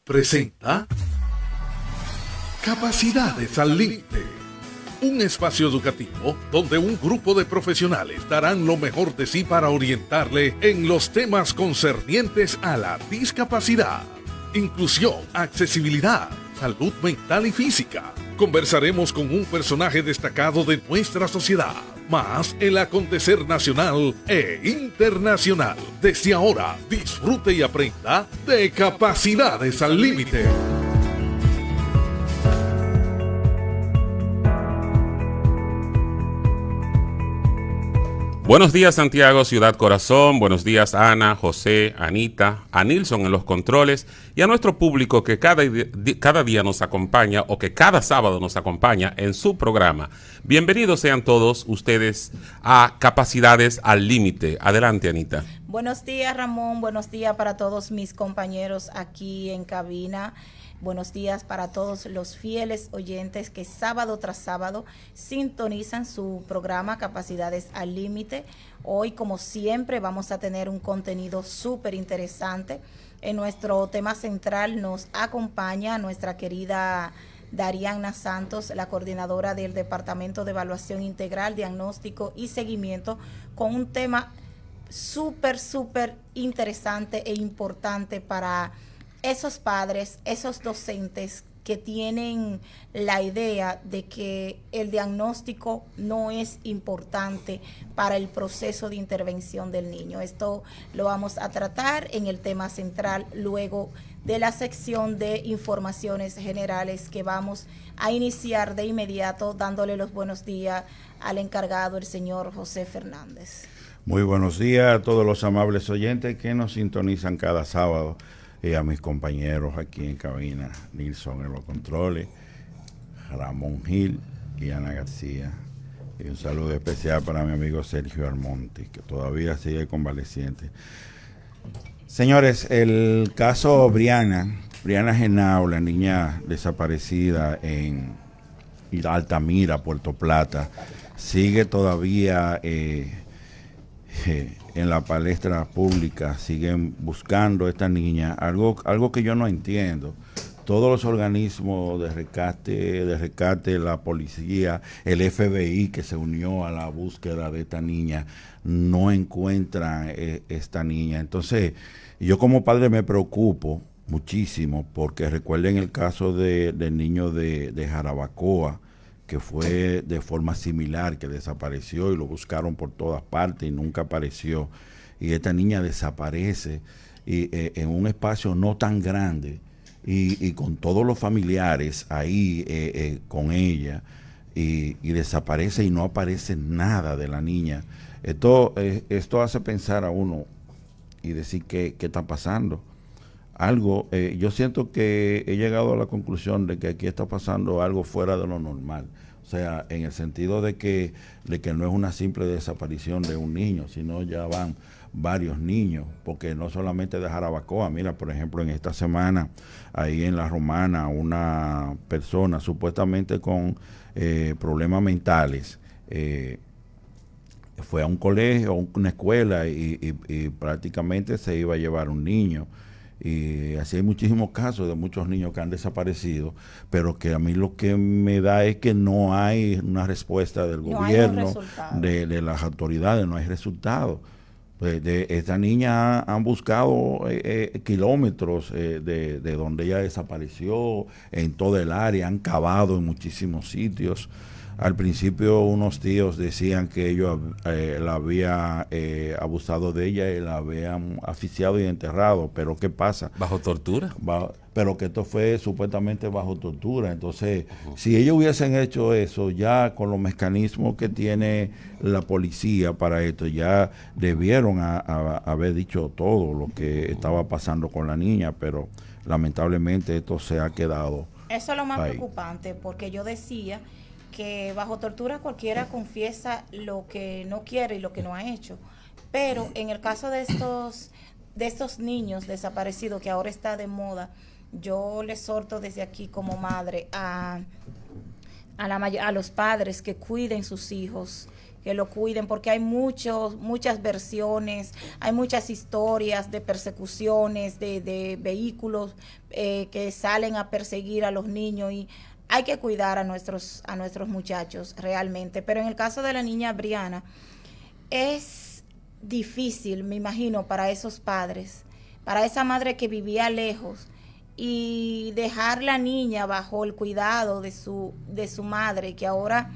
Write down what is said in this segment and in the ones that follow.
presenta Capacidades al Límite, un espacio educativo donde un grupo de profesionales darán lo mejor de sí para orientarle en los temas concernientes a la discapacidad, inclusión, accesibilidad, salud mental y física. Conversaremos con un personaje destacado de nuestra sociedad, más el acontecer nacional e internacional. Desde ahora, disfrute y aprenda de Capacidades al Límite. Buenos días, Santiago, Ciudad Corazón. Buenos días, Ana, José, Anita, a Nilson en los controles y a nuestro público que cada día nos acompaña o que cada sábado nos acompaña en su programa. Bienvenidos sean todos ustedes a Capacidades al Límite. Adelante, Anita. Buenos días, Ramón. Buenos días para todos mis compañeros aquí en cabina. Buenos días para todos los fieles oyentes que sábado tras sábado sintonizan su programa Capacidades al Límite. Hoy, como siempre, vamos a tener un contenido súper interesante. En nuestro tema central nos acompaña nuestra querida Dariana Santos, la coordinadora del Departamento de Evaluación Integral, Diagnóstico y Seguimiento, con un tema súper interesante e importante para esos padres, esos docentes que tienen la idea de que el diagnóstico no es importante para el proceso de intervención del niño. Esto lo vamos a tratar en el tema central luego de la sección de informaciones generales que vamos a iniciar de inmediato dándole los buenos días al encargado, el señor José Fernández. Muy buenos días a todos los amables oyentes que nos sintonizan cada sábado. Y a mis compañeros aquí en cabina, Nilson en los controles, Ramón Gil y Ana García. Y un saludo especial para mi amigo Sergio Almonte, que todavía sigue convaleciente. Señores, el caso Brianna Genao, la niña desaparecida en Altamira, Puerto Plata, sigue todavía en la palestra pública. Siguen buscando a esta niña, algo que yo no entiendo. Todos los organismos de rescate, la policía, el FBI que se unió a la búsqueda de esta niña, no encuentran esta niña. Entonces, yo como padre me preocupo muchísimo, porque recuerden el caso del niño de Jarabacoa, que fue de forma similar, que desapareció y lo buscaron por todas partes y nunca apareció. Y esta niña desaparece en un espacio no tan grande y con todos los familiares ahí con ella y desaparece y no aparece nada de la niña. Esto hace pensar a uno y decir qué está pasando. Algo, yo siento que he llegado a la conclusión de que aquí está pasando algo fuera de lo normal. O sea, en el sentido de que no es una simple desaparición de un niño, sino ya van varios niños, porque no solamente de Jarabacoa. Mira, por ejemplo, en esta semana, ahí en La Romana, una persona supuestamente con problemas mentales fue a un colegio, a una escuela y prácticamente se iba a llevar un niño. Y así hay muchísimos casos de muchos niños que han desaparecido, pero que a mí lo que me da es que no hay una respuesta del gobierno, de las autoridades, no hay resultados. Pues de esta niña han buscado kilómetros de donde ella desapareció, en todo el área, han cavado en muchísimos sitios. Al principio unos tíos decían que ellos la habían abusado de ella y la habían asfixiado y enterrado, pero ¿qué pasa? ¿Bajo tortura? Pero que esto fue supuestamente bajo tortura. Entonces, si ellos hubiesen hecho eso, ya con los mecanismos que tiene la policía para esto, ya debieron haber dicho todo lo que estaba pasando con la niña, pero lamentablemente esto se ha quedado. Eso es lo más ahí. Preocupante, porque yo decía que bajo tortura cualquiera confiesa lo que no quiere y lo que no ha hecho, pero en el caso de estos niños desaparecidos que ahora está de moda, yo les exhorto desde aquí como madre a los padres que cuiden sus hijos, que lo cuiden, porque hay muchas versiones, hay muchas historias de persecuciones, de vehículos que salen a perseguir a los niños, y hay que cuidar a nuestros muchachos realmente. Pero en el caso de la niña Brianna, es difícil, me imagino, para esos padres, para esa madre que vivía lejos, y dejar la niña bajo el cuidado de su madre, que ahora,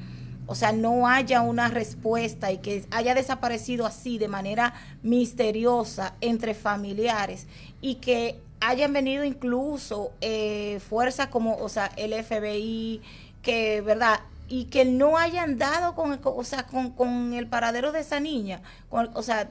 o sea, no haya una respuesta y que haya desaparecido así de manera misteriosa entre familiares, y que hayan venido incluso fuerzas como, o sea, el FBI, que, ¿verdad?, y que no hayan dado con el paradero de esa niña, o sea,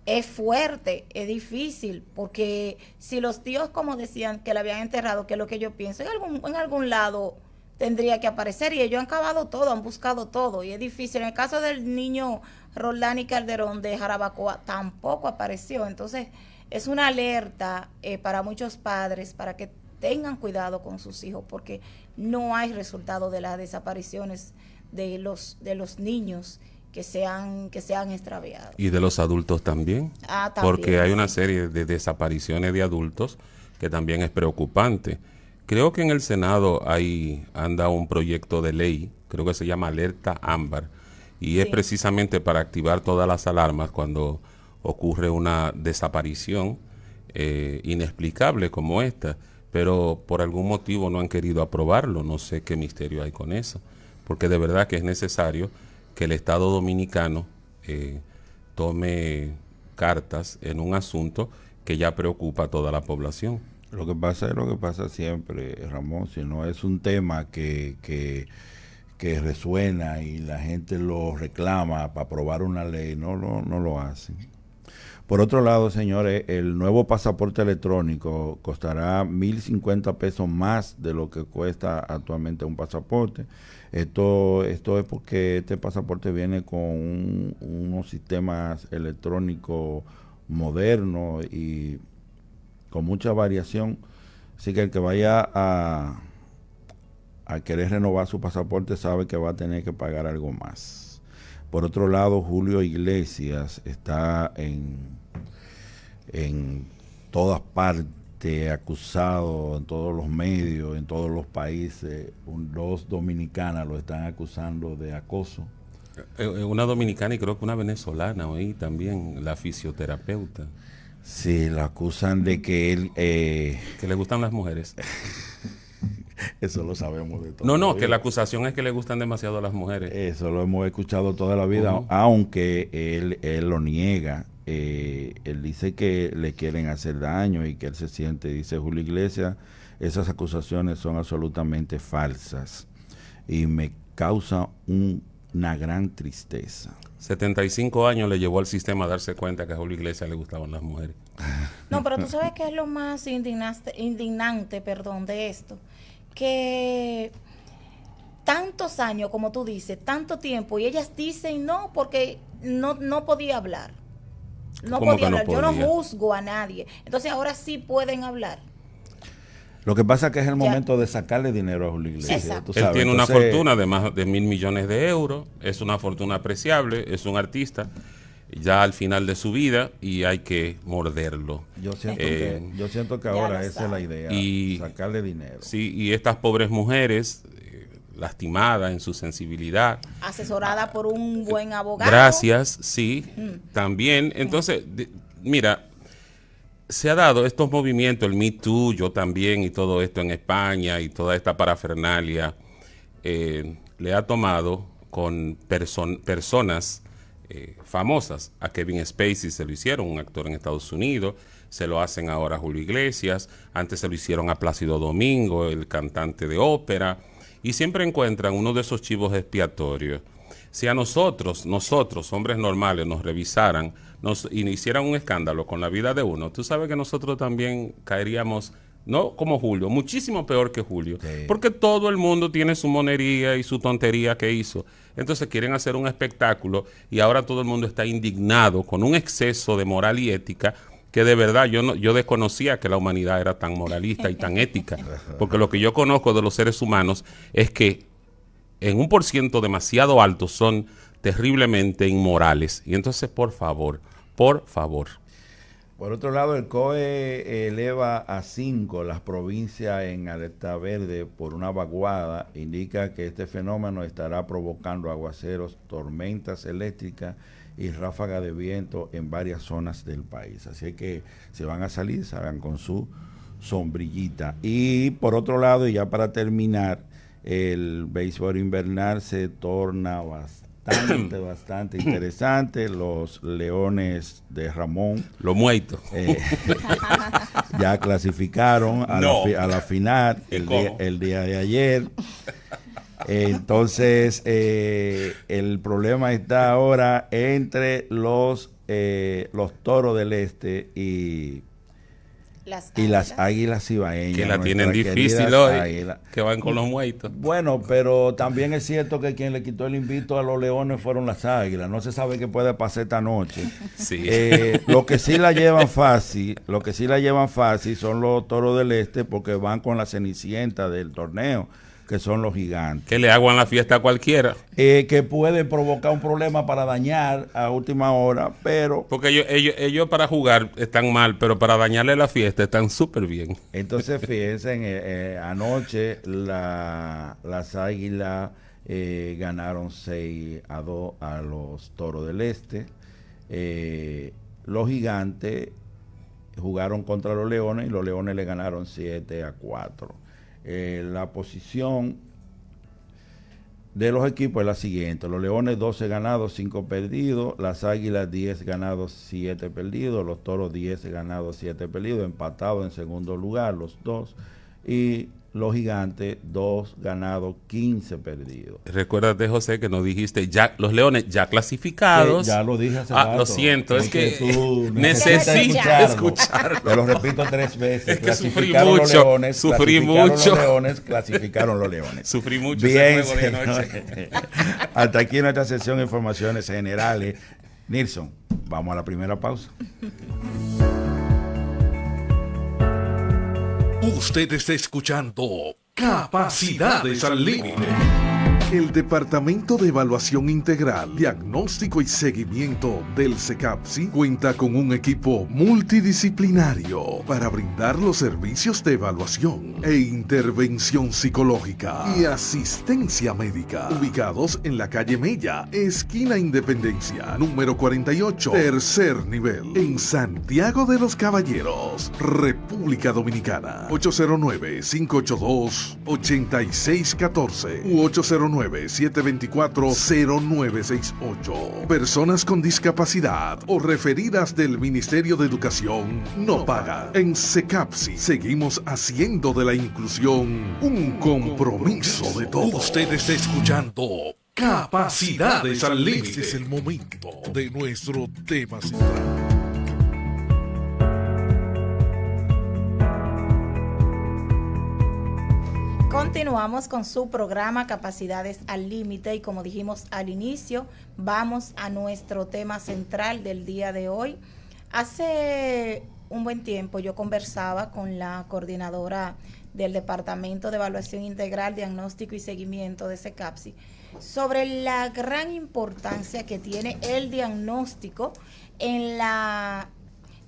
es fuerte, es difícil, porque si los tíos, como decían, que la habían enterrado, que es lo que yo pienso, en algún lado tendría que aparecer, y ellos han cavado todo, han buscado todo, y es difícil. En el caso del niño Roldán Calderón de Jarabacoa, tampoco apareció. Entonces, es una alerta para muchos padres, para que tengan cuidado con sus hijos, porque no hay resultado de las desapariciones de los niños que se han extraviado. Y de los adultos también, También, porque hay sí, una serie de desapariciones de adultos que también es preocupante. Creo que en el Senado anda un proyecto de ley, creo que se llama Alerta Ámbar, y es precisamente para activar todas las alarmas cuando ocurre una desaparición inexplicable como esta, pero por algún motivo no han querido aprobarlo. No sé qué misterio hay con eso, porque de verdad que es necesario que el Estado Dominicano tome cartas en un asunto que ya preocupa a toda la población. Lo que pasa es lo que pasa siempre, Ramón, si no es un tema que resuena y la gente lo reclama para aprobar una ley, no lo hacen. Por otro lado, señores, el nuevo pasaporte electrónico costará 1.050 pesos más de lo que cuesta actualmente un pasaporte. Esto es porque este pasaporte viene con unos sistemas electrónicos modernos y con mucha variación. Así que el que vaya a querer renovar su pasaporte sabe que va a tener que pagar algo más. Por otro lado, Julio Iglesias está en todas partes acusado, en todos los medios, en todos los países. Dos dominicanas lo están acusando de acoso. Una dominicana y creo que una venezolana hoy también, la fisioterapeuta. Sí, la acusan de que él... que le gustan las mujeres. Eso lo sabemos de todo. No, que la acusación es que le gustan demasiado a las mujeres. Eso lo hemos escuchado toda la vida, aunque él lo niega. Él dice que le quieren hacer daño y que él se siente, dice Julio Iglesias, esas acusaciones son absolutamente falsas y me causa una gran tristeza. 75 años le llevó al sistema a darse cuenta que a Julio Iglesias le gustaban las mujeres. No, pero tú sabes que es lo más indignante, de esto, que tantos años, como tú dices, tanto tiempo, y ellas dicen no, porque no podía hablar. No podía hablar. Yo no juzgo a nadie. Entonces ahora sí pueden hablar. Lo que pasa es que es el momento de sacarle dinero a Julio Iglesias. Él tiene una fortuna de más de 1.000 millones de euros. Es una fortuna apreciable. Es un artista ya al final de su vida y hay que morderlo. Yo siento que ahora esa es la idea, sacarle dinero. Sí, y estas pobres mujeres lastimadas en su sensibilidad. Asesorada por un buen abogado. Gracias, sí, también. Entonces, mira, se ha dado estos movimientos, el Me Too, yo también, y todo esto en España, y toda esta parafernalia, le ha tomado con personas famosas. A Kevin Spacey se lo hicieron, un actor en Estados Unidos, se lo hacen ahora a Julio Iglesias, antes se lo hicieron a Plácido Domingo, el cantante de ópera, y siempre encuentran uno de esos chivos expiatorios. Si a nosotros, hombres normales, nos revisaran y hicieran un escándalo con la vida de uno, tú sabes que nosotros también caeríamos, no como Julio, muchísimo peor que Julio, porque todo el mundo tiene su monería y su tontería que hizo. Entonces quieren hacer un espectáculo y ahora todo el mundo está indignado con un exceso de moral y ética que de verdad yo desconocía que la humanidad era tan moralista y tan ética, porque lo que yo conozco de los seres humanos es que en un % demasiado alto son terriblemente inmorales. Y entonces, por favor. Por otro lado, el COE eleva a 5 las provincias en alerta verde por una vaguada. Indica que este fenómeno estará provocando aguaceros, tormentas eléctricas y ráfagas de viento en varias zonas del país. Así que si van a salir, salgan con su sombrillita. Y por otro lado, y ya para terminar, el béisbol invernal se torna bastante interesante. Los Leones de Ramón, Lo muerto. ya clasificaron a la final el día de ayer. Entonces, el problema está ahora entre los Toros del Este y las Águilas Ibaeñas. Que la tienen difícil hoy, que van con los muertos. Bueno, pero también es cierto que quien le quitó el invito a los Leones fueron las Águilas. No se sabe qué puede pasar esta noche. Sí. Lo que sí la llevan fácil son los Toros del Este, porque van con la cenicienta del torneo, que son los Gigantes. Que le hagan la fiesta a cualquiera. Que puede provocar un problema para dañar a última hora, pero... Porque ellos para jugar están mal, pero para dañarle la fiesta están súper bien. Entonces, fíjense, anoche las Águilas ganaron 6-2 a los Toros del Este. Los Gigantes jugaron contra los Leones y los Leones le ganaron 7-4. La posición de los equipos es la siguiente: los Leones 12 ganados, 5 perdidos, las Águilas 10 ganados, 7 perdidos, los Toros 10 ganados, 7 perdidos, empatados en segundo lugar los dos, y los Gigantes 2 ganados, 15 perdidos. Recuérdate, José, que nos dijiste ya los Leones ya clasificados. Ya lo dije hace rato. Lo siento, es que tú necesito escucharlo. Te lo repito 3 veces. Es que sufrí Los Leones, clasificaron los Leones. Sufrí mucho Bien, ese juego de noche. Hasta aquí nuestra sección de informaciones generales. Nilson, vamos a la primera pausa. Usted está escuchando Capacidades al Límite. El Departamento de Evaluación Integral, Diagnóstico y Seguimiento del CECAPSI cuenta con un equipo multidisciplinario para brindar los servicios de evaluación e intervención psicológica y asistencia médica, ubicados en la calle Mella, esquina Independencia, número 48, tercer nivel, en Santiago de los Caballeros, República Dominicana. 809-582-8614 u 809-724-0968. Personas con discapacidad o referidas del Ministerio de Educación no pagan. En CECAPSI seguimos haciendo de la inclusión un compromiso de todos. Usted está escuchando Capacidades al Límite. Es el momento de nuestro tema central. Continuamos con su programa Capacidades al Límite y como dijimos al inicio, vamos a nuestro tema central del día de hoy. Hace un buen tiempo yo conversaba con la coordinadora del Departamento de Evaluación Integral, Diagnóstico y Seguimiento de CECAPSI sobre la gran importancia que tiene el diagnóstico en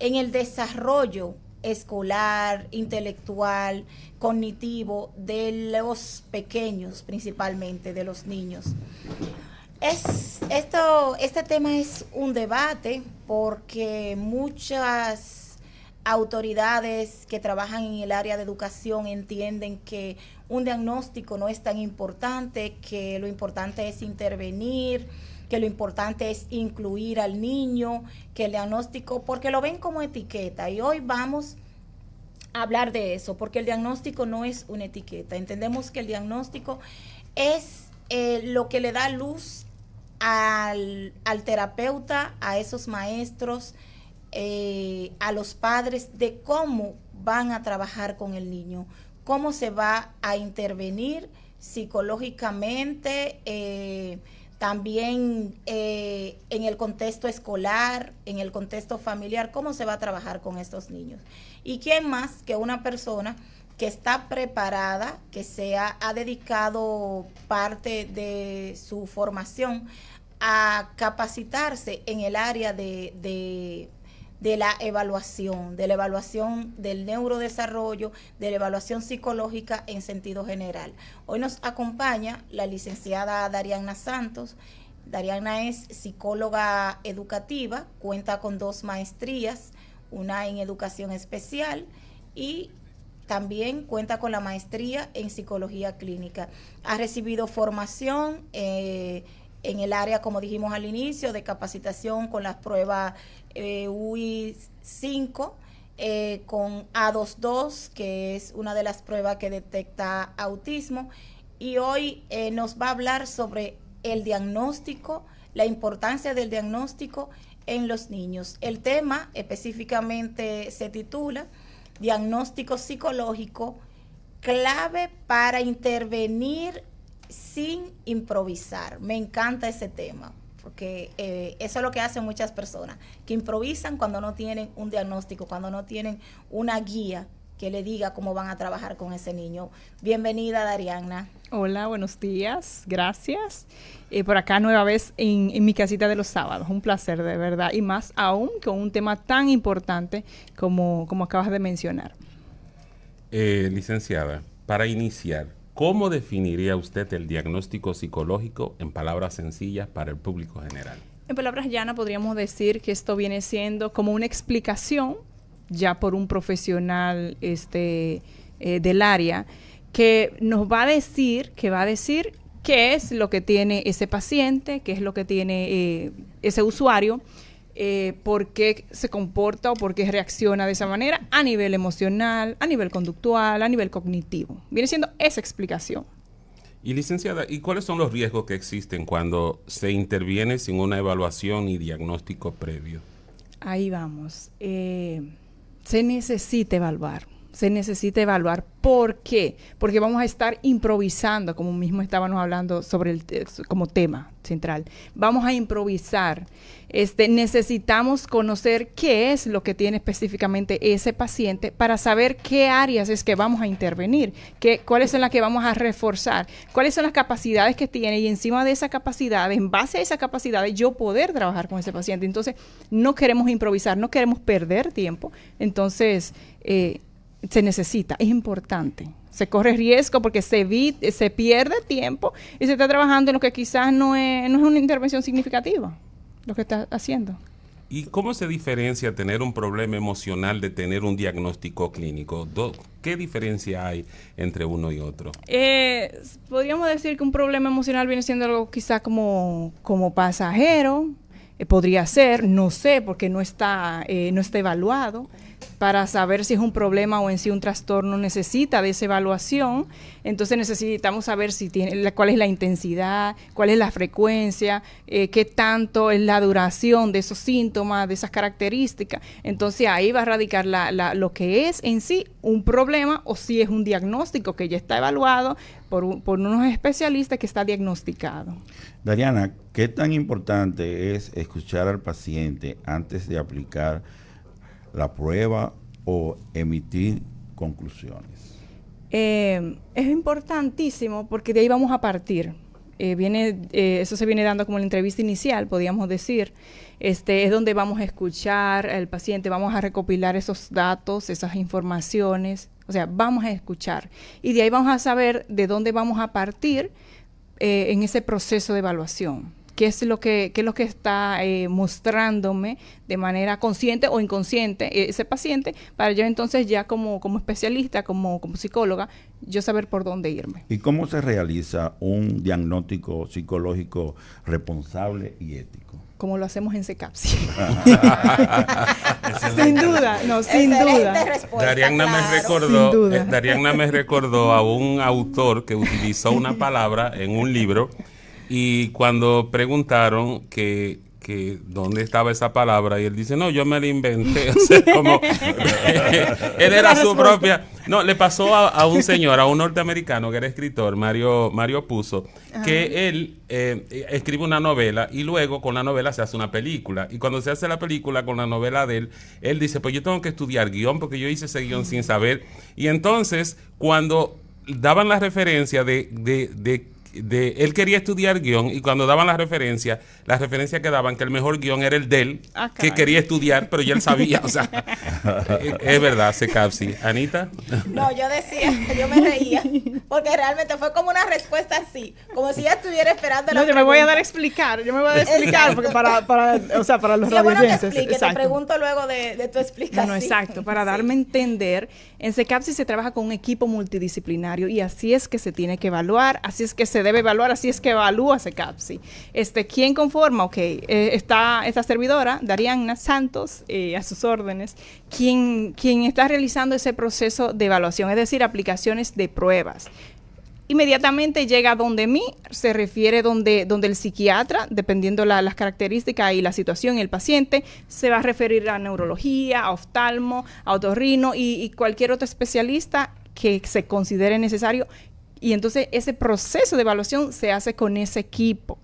el desarrollo escolar, intelectual, cognitivo de los pequeños, principalmente de los niños. Este tema es un debate porque muchas autoridades que trabajan en el área de educación entienden que un diagnóstico no es tan importante, que lo importante es intervenir, que lo importante es incluir al niño, que el diagnóstico, porque lo ven como etiqueta. Y hoy vamos a hablar de eso, porque el diagnóstico no es una etiqueta. Entendemos que el diagnóstico es lo que le da luz al terapeuta, a esos maestros, a los padres, de cómo van a trabajar con el niño, cómo se va a intervenir psicológicamente, también en el contexto escolar, en el contexto familiar, cómo se va a trabajar con estos niños. ¿Y quién más que una persona que está preparada, que ha dedicado parte de su formación a capacitarse en el área de la evaluación del neurodesarrollo, de la evaluación psicológica en sentido general. Hoy nos acompaña la licenciada Darianna Santos. Darianna es psicóloga educativa, cuenta con 2 maestrías, una en educación especial y también cuenta con la maestría en psicología clínica. Ha recibido formación en el área, como dijimos al inicio, de capacitación con las pruebas UI 5, con A22, que es una de las pruebas que detecta autismo. Y hoy nos va a hablar sobre el diagnóstico, la importancia del diagnóstico en los niños. El tema específicamente se titula Diagnóstico psicológico, clave para intervenir sin improvisar. Me encanta ese tema, porque eso es lo que hacen muchas personas, que improvisan cuando no tienen un diagnóstico, cuando no tienen una guía que le diga cómo van a trabajar con ese niño. Bienvenida, Darianna. Hola, buenos días, gracias. Por acá nueva vez en mi casita de los sábados, un placer de verdad, y más aún con un tema tan importante como acabas de mencionar. Licenciada, para iniciar, ¿cómo definiría usted el diagnóstico psicológico en palabras sencillas para el público general? En palabras llanas podríamos decir que esto viene siendo como una explicación ya por un profesional del área que nos va a decir, qué es lo que tiene ese paciente, qué es lo que tiene ese usuario, por qué se comporta o por qué reacciona de esa manera a nivel emocional, a nivel conductual, a nivel cognitivo. Viene siendo esa explicación. Y licenciada, ¿y cuáles son los riesgos que existen cuando se interviene sin una evaluación y diagnóstico previo? Ahí vamos. Se necesita evaluar. ¿Por qué? Porque vamos a estar improvisando, como mismo estábamos hablando sobre como tema central. Vamos a improvisar. Necesitamos conocer qué es lo que tiene específicamente ese paciente para saber qué áreas es que vamos a intervenir, cuáles son las que vamos a reforzar, cuáles son las capacidades que tiene y encima de esa capacidad, en base a esa capacidad, yo poder trabajar con ese paciente. Entonces, no queremos improvisar, no queremos perder tiempo. Entonces, se necesita, es importante. Se corre riesgo porque se pierde tiempo y se está trabajando en lo que quizás no es una intervención significativa, lo que está haciendo. ¿Y cómo se diferencia tener un problema emocional de tener un diagnóstico clínico? ¿Qué diferencia hay entre uno y otro? Podríamos decir que un problema emocional viene siendo algo quizás como pasajero, podría ser, no sé, porque no está evaluado. Para saber si es un problema o en sí un trastorno necesita de esa evaluación. Entonces necesitamos saber si cuál es la intensidad, cuál es la frecuencia, qué tanto es la duración de esos síntomas, de esas características. Entonces ahí va a radicar lo que es en sí un problema o si es un diagnóstico que ya está evaluado por unos especialistas que está diagnosticado. Darianna, ¿qué tan importante es escuchar al paciente antes de aplicar la prueba o emitir conclusiones? Es importantísimo porque de ahí vamos a partir. Eso se viene dando como la entrevista inicial, podríamos decir. Es donde vamos a escuchar al paciente, vamos a recopilar esos datos, esas informaciones. O sea, vamos a escuchar. Y de ahí vamos a saber de dónde vamos a partir en ese proceso de evaluación. ¿Qué es lo que está mostrándome de manera consciente o inconsciente ese paciente? Para yo entonces ya como especialista, como psicóloga, yo saber por dónde irme. ¿Y cómo se realiza un diagnóstico psicológico responsable y ético? Como lo hacemos en CECAPSI. Sin duda. Darianna me recordó a un autor que utilizó una palabra en un libro. Y cuando preguntaron que dónde estaba esa palabra, y él dice, no, yo me la inventé. O sea, como él era su propia. No, le pasó a un señor, a un norteamericano que era escritor, Mario Puzo, que él escribe una novela y luego con la novela se hace una película. Y cuando se hace la película con la novela de él dice, pues yo tengo que estudiar guión porque yo hice ese guión sin saber. Y entonces, cuando daban la referencia de él quería estudiar guión y cuando daban las referencias que daban que el mejor guión era el de él, que quería estudiar, pero ya él sabía, o sea, es verdad, Secapsi. Anita. No, yo decía, yo me reía, porque realmente fue como una respuesta así, como si ya estuviera esperando la No, yo me voy a dar a explicar, porque para los sí, es bueno que radioyentes. explique, te pregunto luego de tu explicación. No, exacto, para darme a entender, en Secapsi se trabaja con un equipo multidisciplinario y así es que se tiene que evaluar, así es que se debe evaluar, así es que evalúa Secapsi. ¿Quién conforma? Ok, está esta servidora, Dariana Santos, a sus órdenes, quien está realizando ese proceso de evaluación, es decir, aplicaciones de pruebas. Inmediatamente llega donde mí, se refiere donde el psiquiatra, dependiendo las características y la situación y el paciente, se va a referir a neurología, a oftalmo, a otorrino y cualquier otro especialista que se considere necesario. Y entonces ese proceso de evaluación se hace con ese equipo,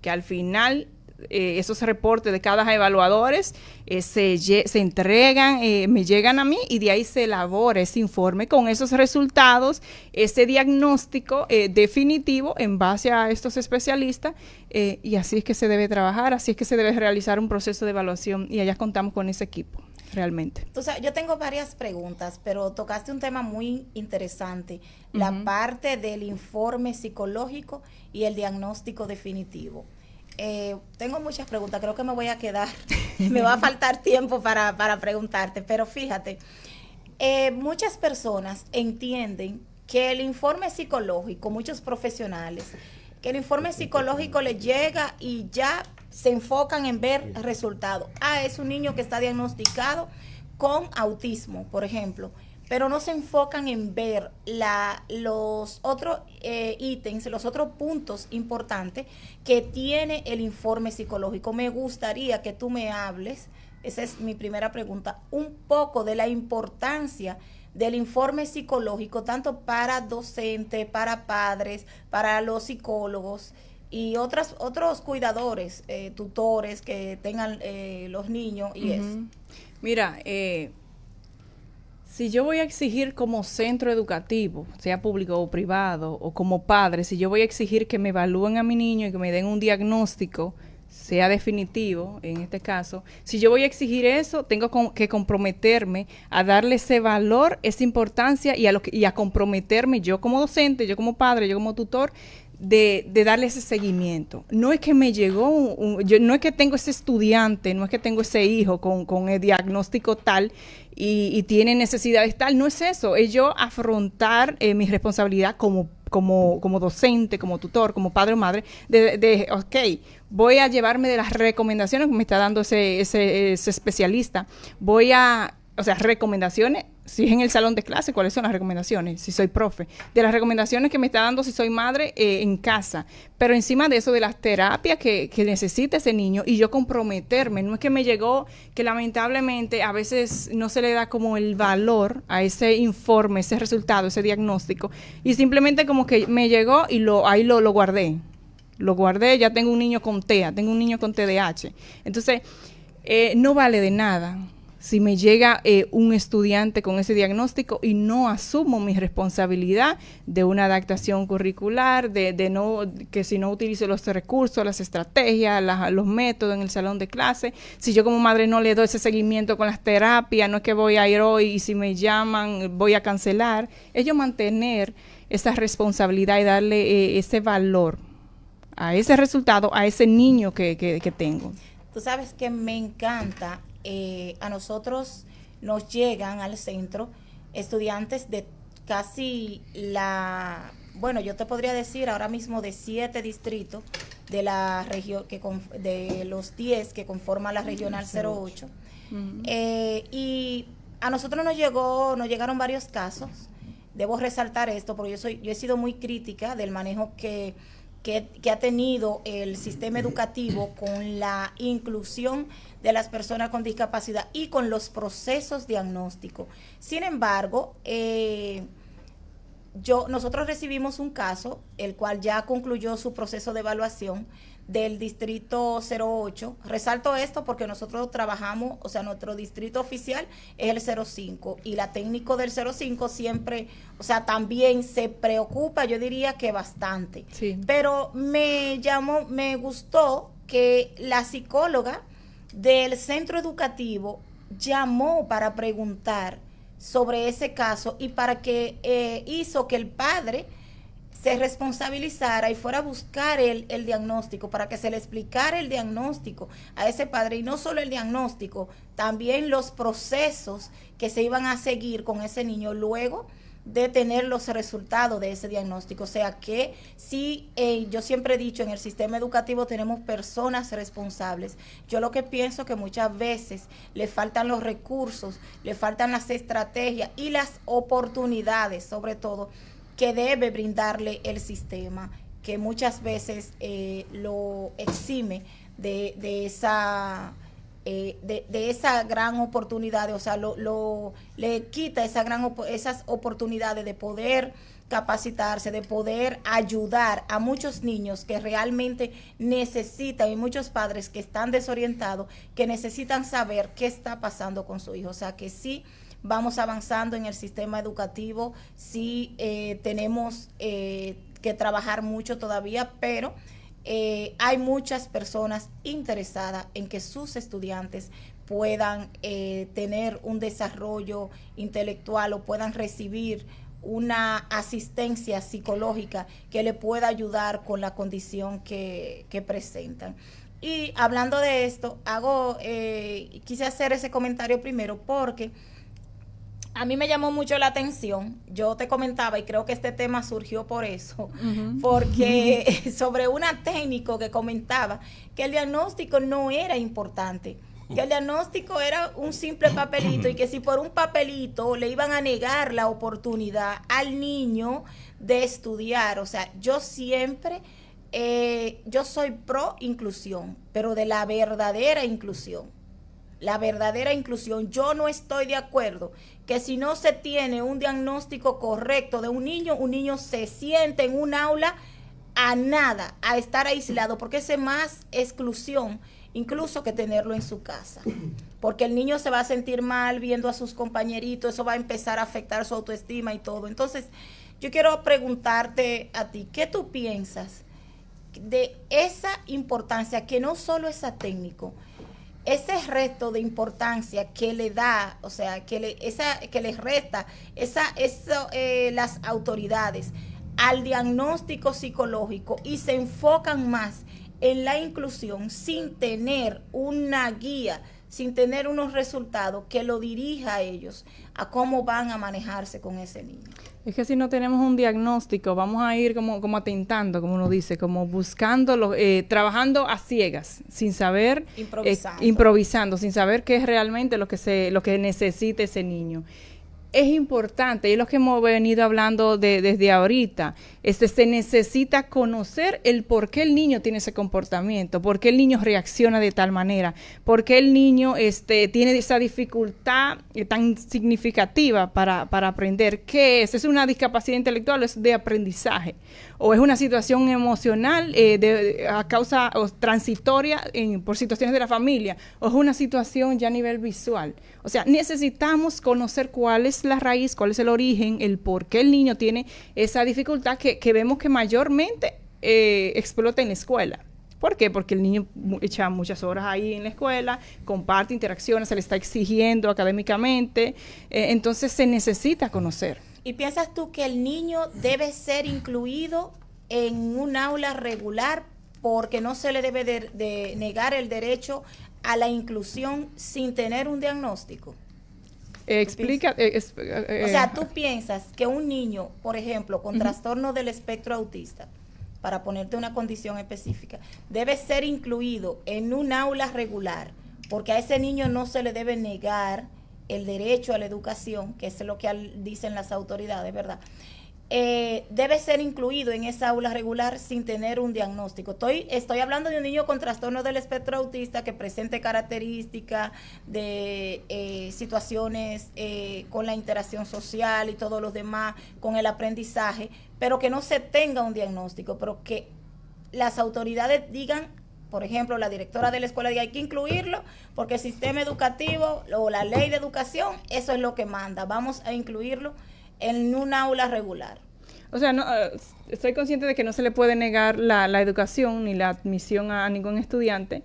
que al final esos reportes de cada evaluadores se entregan, me llegan a mí y de ahí se elabora ese informe con esos resultados, ese diagnóstico definitivo en base a estos especialistas y así es que se debe trabajar, así es que se debe realizar un proceso de evaluación y allá contamos con ese equipo. Realmente. Entonces, yo tengo varias preguntas, pero tocaste un tema muy interesante, la parte del informe psicológico y el diagnóstico definitivo. Tengo muchas preguntas, creo que me voy a quedar, me va a faltar tiempo para preguntarte, pero fíjate, muchas personas entienden que el informe psicológico, muchos profesionales, que el informe psicológico le llega y ya se enfocan en ver resultados. Es un niño que está diagnosticado con autismo, por ejemplo, pero no se enfocan en ver los otros ítems, los otros puntos importantes que tiene el informe psicológico. Me gustaría que tú me hables, esa es mi primera pregunta, un poco de la importancia del informe psicológico, tanto para docentes, para padres, para los psicólogos y otros cuidadores, tutores que tengan los niños y eso. Mira, si yo voy a exigir como centro educativo, sea público o privado, o como padre, si yo voy a exigir que me evalúen a mi niño y que me den un diagnóstico, sea definitivo, en este caso, si yo voy a exigir eso, tengo que comprometerme a darle ese valor, esa importancia y a comprometerme yo como docente, yo como padre, yo como tutor, de darle ese seguimiento. No es que me llegó, no es que tengo ese estudiante, no es que tengo ese hijo con el diagnóstico tal y tiene necesidades tal, no es eso, es yo afrontar mi responsabilidad como docente, como tutor, como padre o madre, ok, voy a llevarme de las recomendaciones que me está dando ese especialista, recomendaciones, si es en el salón de clase, ¿cuáles son las recomendaciones? Si soy profe, de las recomendaciones que me está dando si soy madre en casa, pero encima de eso, de las terapias que necesita ese niño y yo comprometerme, no es que me llegó, que lamentablemente a veces no se le da como el valor a ese informe, ese resultado, ese diagnóstico, y simplemente como que me llegó y ahí lo guardé. Lo guardé, ya tengo un niño con TEA, tengo un niño con TDAH. Entonces, no vale de nada si me llega un estudiante con ese diagnóstico y no asumo mi responsabilidad de una adaptación curricular, que si no utilizo los recursos, las estrategias, los métodos en el salón de clase, si yo como madre no le doy ese seguimiento con las terapias, no es que voy a ir hoy y si me llaman voy a cancelar, es yo mantener esa responsabilidad y darle ese valor a ese resultado, a ese niño que tengo. Tú sabes que me encanta, a nosotros nos llegan al centro estudiantes de casi yo te podría decir ahora mismo de 7 distritos de la región, de los 10 que conforman la regional 08. Y a nosotros nos llegaron varios casos. Debo resaltar esto porque yo he sido muy crítica del manejo que ha tenido el sistema educativo con la inclusión de las personas con discapacidad y con los procesos diagnósticos. Sin embargo, nosotros recibimos un caso, el cual ya concluyó su proceso de evaluación del distrito 08. Resalto esto porque nosotros trabajamos, o sea, nuestro distrito oficial es el 05 y la técnico del 05 siempre, o sea, también se preocupa, yo diría que bastante. Sí. Pero me gustó que la psicóloga del centro educativo llamó para preguntar sobre ese caso y para que hizo que el padre se responsabilizara y fuera a buscar el diagnóstico, para que se le explicara el diagnóstico a ese padre, y no solo el diagnóstico, también los procesos que se iban a seguir con ese niño luego de tener los resultados de ese diagnóstico. O sea que sí, yo siempre he dicho, en el sistema educativo tenemos personas responsables. Yo lo que pienso que muchas veces le faltan los recursos, le faltan las estrategias y las oportunidades, sobre todo, que debe brindarle el sistema, que muchas veces lo exime de esa gran oportunidad, o sea, le quita esas oportunidades de poder capacitarse, de poder ayudar a muchos niños que realmente necesitan, y muchos padres que están desorientados, que necesitan saber qué está pasando con su hijo. O sea, que sí vamos avanzando en el sistema educativo, sí tenemos que trabajar mucho todavía, pero hay muchas personas interesadas en que sus estudiantes puedan tener un desarrollo intelectual o puedan recibir una asistencia psicológica que le pueda ayudar con la condición que presentan. Y hablando de esto, quise hacer ese comentario primero porque a mí me llamó mucho la atención. Yo te comentaba, y creo que este tema surgió por eso, porque sobre una técnico que comentaba que el diagnóstico no era importante, que el diagnóstico era un simple papelito, y que si por un papelito le iban a negar la oportunidad al niño de estudiar. O sea, yo siempre, yo soy pro inclusión, pero de la verdadera inclusión. La verdadera inclusión. Yo no estoy de acuerdo que si no se tiene un diagnóstico correcto de un niño se siente en un aula a nada, a estar aislado, porque es más exclusión incluso que tenerlo en su casa. Porque el niño se va a sentir mal viendo a sus compañeritos, eso va a empezar a afectar su autoestima y todo. Entonces, yo quiero preguntarte a ti, ¿qué tú piensas de esa importancia que no solo es a técnico, ese resto de importancia que le da, o sea, que les resta las autoridades al diagnóstico psicológico, y se enfocan más en la inclusión sin tener una guía, sin tener unos resultados que lo dirija a ellos a cómo van a manejarse con ese niño? Es que si no tenemos un diagnóstico, vamos a ir como atentando, como uno dice, como buscando, trabajando a ciegas, sin saber, improvisando, sin saber qué es realmente lo que necesita ese niño. Es importante, y es lo que hemos venido hablando desde ahorita, se necesita conocer el por qué el niño tiene ese comportamiento, por qué el niño reacciona de tal manera, por qué el niño tiene esa dificultad tan significativa para aprender. ¿Qué es? ¿Es una discapacidad intelectual o es de aprendizaje? ¿O es una situación emocional a causa o transitoria por situaciones de la familia? ¿O es una situación ya a nivel visual? O sea, necesitamos conocer cuál es la raíz, cuál es el origen, el por qué el niño tiene esa dificultad que vemos que mayormente explota en la escuela. ¿Por qué? Porque el niño echa muchas horas ahí en la escuela, comparte interacciones, se le está exigiendo académicamente, entonces se necesita conocer. ¿Y piensas tú que el niño debe ser incluido en un aula regular porque no se le debe de negar el derecho a la inclusión sin tener un diagnóstico? Explica. O sea, ¿tú piensas que un niño, por ejemplo, con trastorno del espectro autista, para ponerte una condición específica, debe ser incluido en un aula regular porque a ese niño no se le debe negar el derecho a la educación, que es lo que dicen las autoridades, ¿verdad? debe ser incluido en esa aula regular sin tener un diagnóstico. Estoy hablando de un niño con trastorno del espectro autista que presente características de situaciones con la interacción social y todos los demás, con el aprendizaje, pero que no se tenga un diagnóstico, pero que las autoridades digan, por ejemplo, la directora de la escuela diga, hay que incluirlo porque el sistema educativo o la ley de educación, eso es lo que manda, vamos a incluirlo en un aula regular. O sea, no, estoy consciente de que no se le puede negar la educación ni la admisión a ningún estudiante,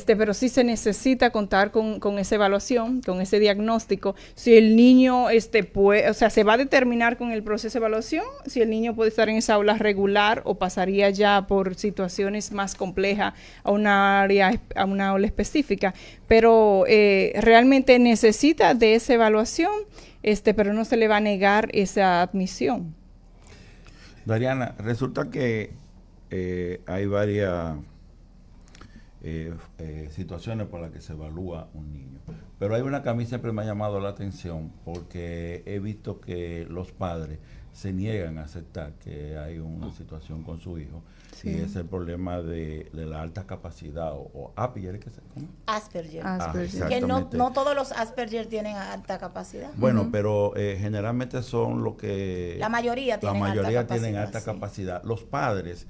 pero sí se necesita contar con esa evaluación, con ese diagnóstico. Si el niño puede, o sea, se va a determinar con el proceso de evaluación si el niño puede estar en esa aula regular o pasaría ya por situaciones más complejas a una aula específica, pero realmente necesita de esa evaluación, pero no se le va a negar esa admisión. Dariana, resulta que hay varias situaciones por las que se evalúa un niño, pero hay una que a mí siempre me ha llamado la atención porque he visto que los padres se niegan a aceptar que hay una situación con su hijo, sí. Y es el problema de la alta capacidad o Asperger, ¿cómo? Asperger. Asperger. Que no todos los Asperger tienen alta capacidad. Bueno, pero generalmente son lo que... La mayoría tienen alta capacidad. Los padres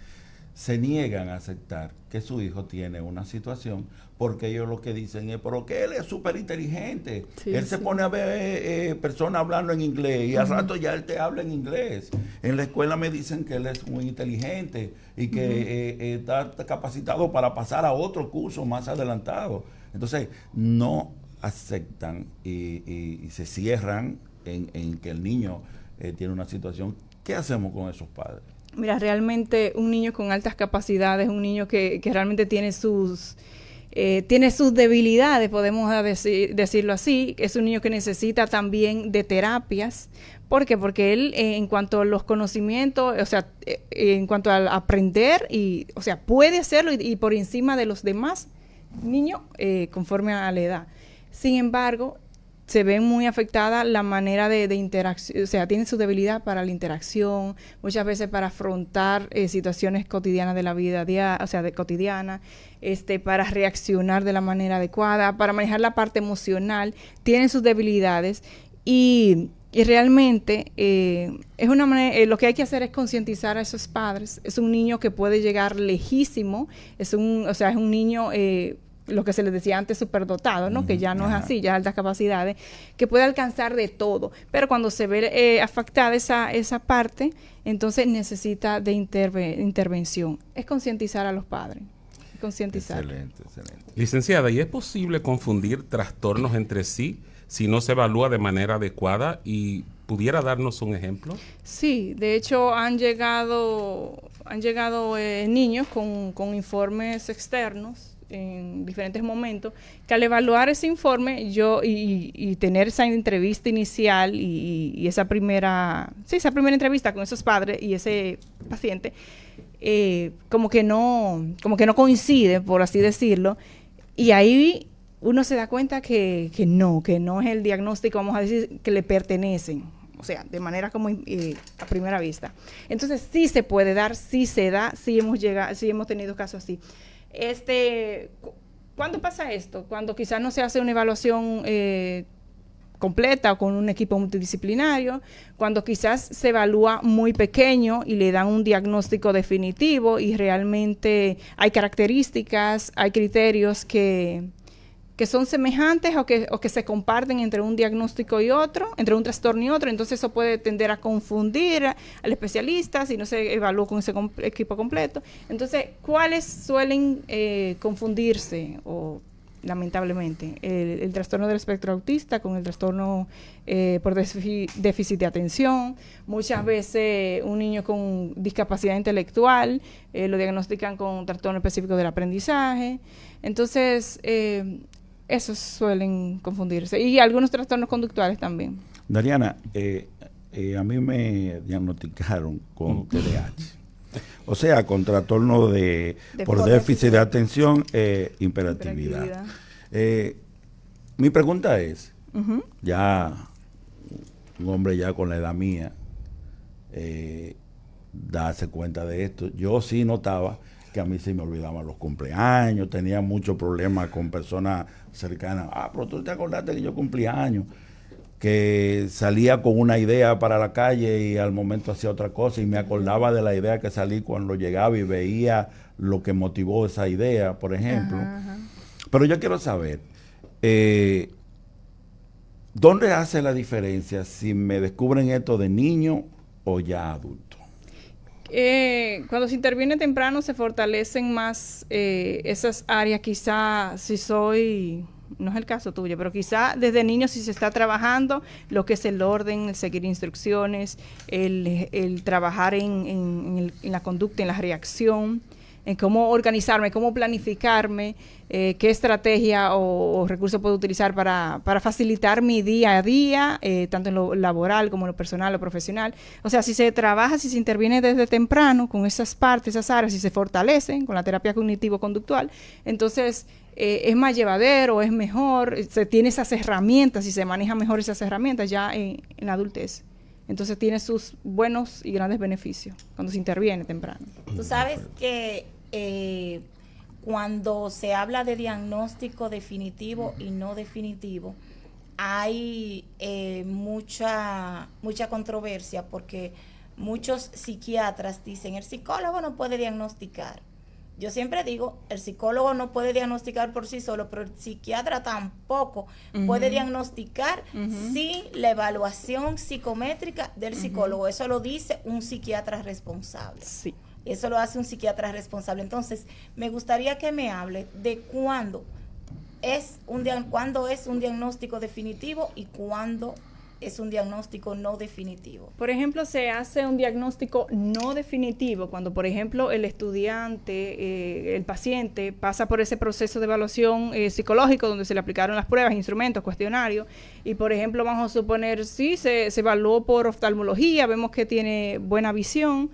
se niegan a aceptar que su hijo tiene una situación porque ellos lo que dicen es, pero que él es súper inteligente, él se pone a ver personas hablando en inglés y al rato ya él te habla en inglés. En la escuela me dicen que él es muy inteligente y que está capacitado para pasar a otro curso más adelantado. Entonces no aceptan y se cierran en que el niño tiene una situación. ¿Qué hacemos con esos padres? Mira, realmente un niño con altas capacidades, un niño que realmente tiene sus debilidades, podemos decirlo así, es un niño que necesita también de terapias. ¿Por qué? Porque él, en cuanto a los conocimientos, o sea, en cuanto al aprender, o sea, puede hacerlo y por encima de los demás niños conforme a la edad. Sin embargo, se ve muy afectada la manera de interacción, o sea, tiene su debilidad para la interacción, muchas veces para afrontar situaciones cotidianas de la vida cotidiana, para reaccionar de la manera adecuada, para manejar la parte emocional, tienen sus debilidades y realmente es una manera, lo que hay que hacer es concientizar a esos padres. Es un niño que puede llegar lejísimo, es un niño lo que se les decía antes superdotado, ¿no? Que ya no es así, ya altas capacidades, que puede alcanzar de todo, pero cuando se ve afectada esa parte, entonces necesita de intervención. Es concientizar a los padres. Concientizar. Excelente. Licenciada, ¿y es posible confundir trastornos entre sí si no se evalúa de manera adecuada? ¿Y pudiera darnos un ejemplo? Sí, de hecho han llegado niños con informes externos en diferentes momentos, que al evaluar ese informe y tener esa entrevista inicial y esa primera entrevista con esos padres y ese paciente, como que no coincide, por así decirlo, y ahí uno se da cuenta que no es el diagnóstico, vamos a decir, que le pertenecen, o sea, de manera como a primera vista. Entonces sí se puede dar, sí se da, sí hemos tenido casos así. ¿Cuándo pasa esto? Cuando quizás no se hace una evaluación completa o con un equipo multidisciplinario, cuando quizás se evalúa muy pequeño y le dan un diagnóstico definitivo y realmente hay características, hay criterios que son semejantes o que se comparten entre un diagnóstico y otro, entre un trastorno y otro, entonces eso puede tender a confundir al especialista si no se evalúa con ese equipo completo. Entonces, ¿cuáles suelen confundirse lamentablemente? El trastorno del espectro autista con el trastorno por déficit de atención. Muchas veces un niño con discapacidad intelectual lo diagnostican con trastorno específico del aprendizaje. Entonces, esos suelen confundirse. Y algunos trastornos conductuales también. Dariana, a mí me diagnosticaron con TDAH. O sea, con trastorno por déficit de atención e hiperactividad. Mi pregunta es, ya un hombre ya con la edad mía, darse cuenta de esto. Yo sí notaba que a mí se me olvidaban los cumpleaños, tenía muchos problemas con personas cercanas. Pero tú te acordaste que yo cumplí años, que salía con una idea para la calle y al momento hacía otra cosa, y me acordaba de la idea que salí cuando llegaba y veía lo que motivó esa idea, por ejemplo. Ajá. Pero yo quiero saber, ¿dónde hace la diferencia si me descubren esto de niño o ya adulto? Cuando se interviene temprano se fortalecen más esas áreas, quizá si soy, no es el caso tuyo, pero quizá desde niño si se está trabajando lo que es el orden, el seguir instrucciones, el trabajar en la conducta, en la reacción, en cómo organizarme, cómo planificarme, qué estrategia o recurso puedo utilizar para facilitar mi día a día, tanto en lo laboral como en lo personal o profesional. O sea, si se trabaja, si se interviene desde temprano con esas partes, esas áreas, si se fortalecen con la terapia cognitivo-conductual, entonces es más llevadero, es mejor, se tiene esas herramientas y se manejan mejor esas herramientas ya en la adultez. Entonces tiene sus buenos y grandes beneficios cuando se interviene temprano. Tú sabes que cuando se habla de diagnóstico definitivo y no definitivo, hay mucha controversia porque muchos psiquiatras dicen el psicólogo no puede diagnosticar. Yo siempre digo, el psicólogo no puede diagnosticar por sí solo, pero el psiquiatra tampoco puede diagnosticar sin la evaluación psicométrica del psicólogo. Eso lo dice un psiquiatra responsable. Sí. Eso lo hace un psiquiatra responsable. Entonces, me gustaría que me hable de cuándo es un diagnóstico definitivo y cuándo es un diagnóstico no definitivo. Por ejemplo, se hace un diagnóstico no definitivo cuando, por ejemplo, el estudiante, el paciente, pasa por ese proceso de evaluación psicológico donde se le aplicaron las pruebas, instrumentos, cuestionarios, y, por ejemplo, vamos a suponer, sí, se evaluó por oftalmología, vemos que tiene buena visión,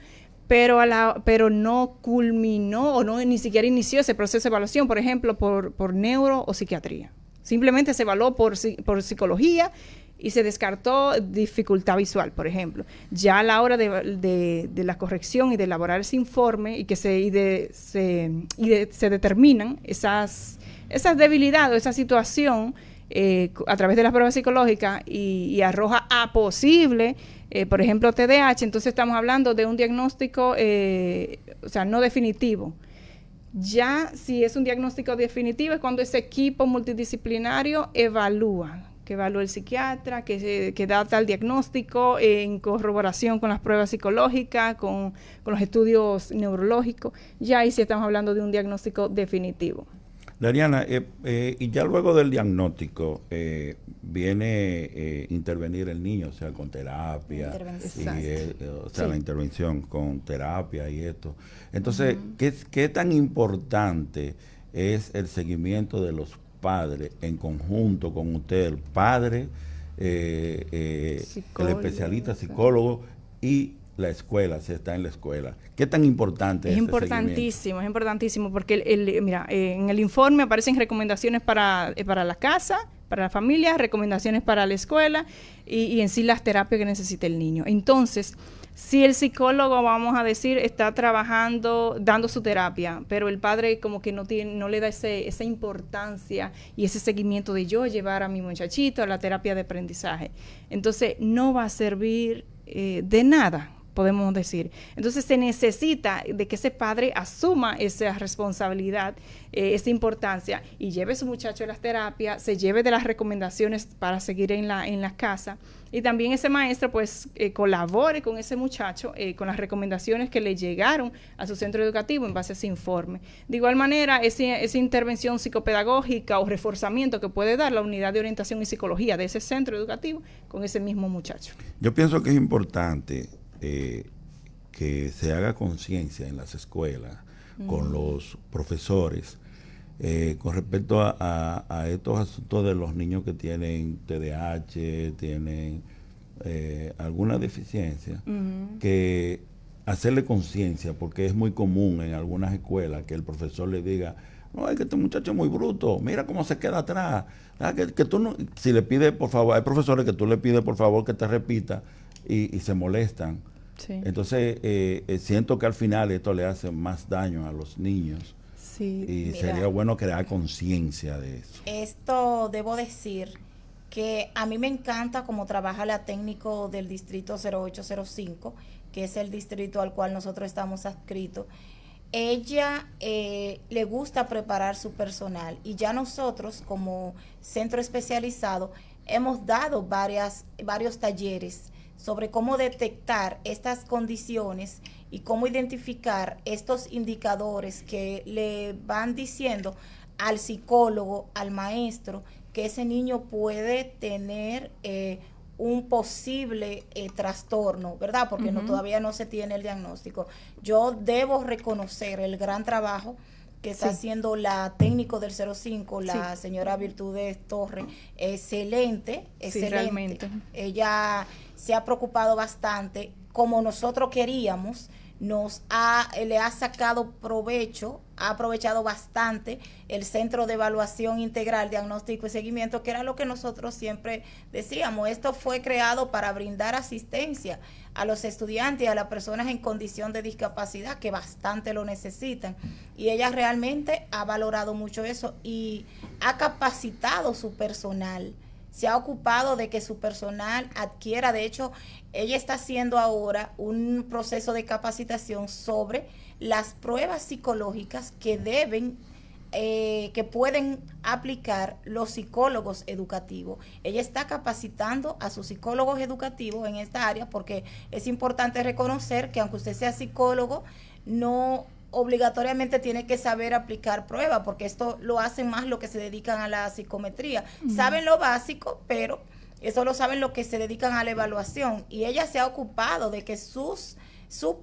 pero no culminó o no ni siquiera inició ese proceso de evaluación, por ejemplo, por neuro o psiquiatría. Simplemente se evaluó por psicología y se descartó dificultad visual, por ejemplo. Ya a la hora de la corrección y de elaborar ese informe y que se determinan esas debilidades o esa situación a través de las pruebas psicológicas y arroja a posible, por ejemplo, TDAH, entonces estamos hablando de un diagnóstico, no definitivo. Ya si es un diagnóstico definitivo es cuando ese equipo multidisciplinario evalúa el psiquiatra, que da tal diagnóstico en corroboración con las pruebas psicológicas, con los estudios neurológicos. Ya ahí sí estamos hablando de un diagnóstico definitivo. Dariana, y ya luego del diagnóstico viene intervenir el niño, o sea, con terapia, la intervención con terapia y esto. Entonces, ¿qué tan importante es el seguimiento de los padres en conjunto con usted, el padre, el especialista psicólogo y la escuela, si está en la escuela? ¿Qué tan importante es? Es importantísimo porque mira, en el informe aparecen recomendaciones para la casa, para la familia, recomendaciones para la escuela y en sí las terapias que necesita el niño. Entonces, si el psicólogo, vamos a decir, está trabajando, dando su terapia, pero el padre como que no le da esa importancia y ese seguimiento de yo llevar a mi muchachito a la terapia de aprendizaje, entonces no va a servir de nada, podemos decir. Entonces se necesita de que ese padre asuma esa responsabilidad, esa importancia y lleve a su muchacho a las terapias, se lleve de las recomendaciones para seguir en la casa y también ese maestro pues colabore con ese muchacho con las recomendaciones que le llegaron a su centro educativo en base a ese informe. De igual manera, esa intervención psicopedagógica o reforzamiento que puede dar la unidad de orientación y psicología de ese centro educativo con ese mismo muchacho. Yo pienso que es importante que se haga conciencia en las escuelas con los profesores con respecto a estos asuntos de los niños que tienen TDAH, tienen alguna deficiencia, que hacerle conciencia, porque es muy común en algunas escuelas que el profesor le diga: no, es que este muchacho es muy bruto, mira cómo se queda atrás. Que tú no, si le pide, por favor, hay profesores que tú le pides por favor que te repita y se molestan. Sí. Entonces, siento que al final esto le hace más daño a los niños. Sí. Y Mira, sería bueno crear conciencia de eso. esto debo decir que a mí me encanta cómo trabaja la técnico del distrito 0805, que es el distrito al cual nosotros estamos adscritos. Ella le gusta preparar su personal y ya nosotros como centro especializado hemos dado varios talleres sobre cómo detectar estas condiciones y cómo identificar estos indicadores que le van diciendo al psicólogo, al maestro, que ese niño puede tener un posible trastorno, ¿verdad? Porque todavía no se tiene el diagnóstico. Yo debo reconocer el gran trabajo que está haciendo la técnico del 05, la señora Virtudes Torres, excelente. Realmente. Ella se ha preocupado bastante, como nosotros queríamos, le ha sacado provecho, ha aprovechado bastante el Centro de Evaluación Integral, Diagnóstico y Seguimiento, que era lo que nosotros siempre decíamos. Esto fue creado para brindar asistencia a los estudiantes y a las personas en condición de discapacidad que bastante lo necesitan. Y ella realmente ha valorado mucho eso y ha capacitado su personal. Se ha ocupado de que su personal adquiera, de hecho, ella está haciendo ahora un proceso de capacitación sobre las pruebas psicológicas que que pueden aplicar los psicólogos educativos. Ella está capacitando a sus psicólogos educativos en esta área porque es importante reconocer que aunque usted sea psicólogo, no obligatoriamente tiene que saber aplicar pruebas, porque esto lo hacen más los que se dedican a la psicometría. Saben lo básico, pero eso lo saben los que se dedican a la evaluación. Y ella se ha ocupado de que su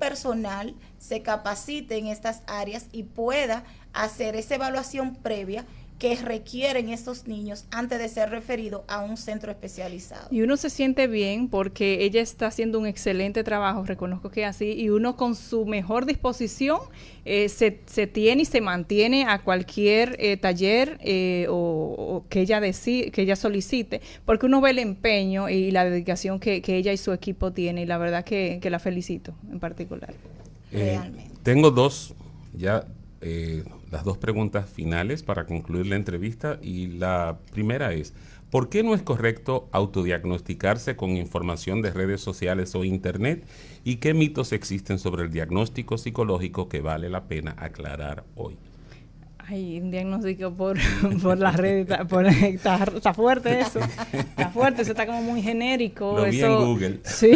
personal se capacite en estas áreas y pueda hacer esa evaluación previa que requieren estos niños antes de ser referidos a un centro especializado. Y uno se siente bien porque ella está haciendo un excelente trabajo, reconozco que es así, y uno con su mejor disposición se tiene y se mantiene a cualquier taller o que ella solicite, porque uno ve el empeño y la dedicación que ella y su equipo tienen, y la verdad que la felicito en particular. Realmente. Tengo las dos preguntas finales para concluir la entrevista, y la primera es: ¿por qué no es correcto autodiagnosticarse con información de redes sociales o internet? ¿Y qué mitos existen sobre el diagnóstico psicológico que vale la pena aclarar hoy? Ay, un diagnóstico por la red, está fuerte eso, está fuerte, eso está como muy genérico. Lo vi en Google. Sí,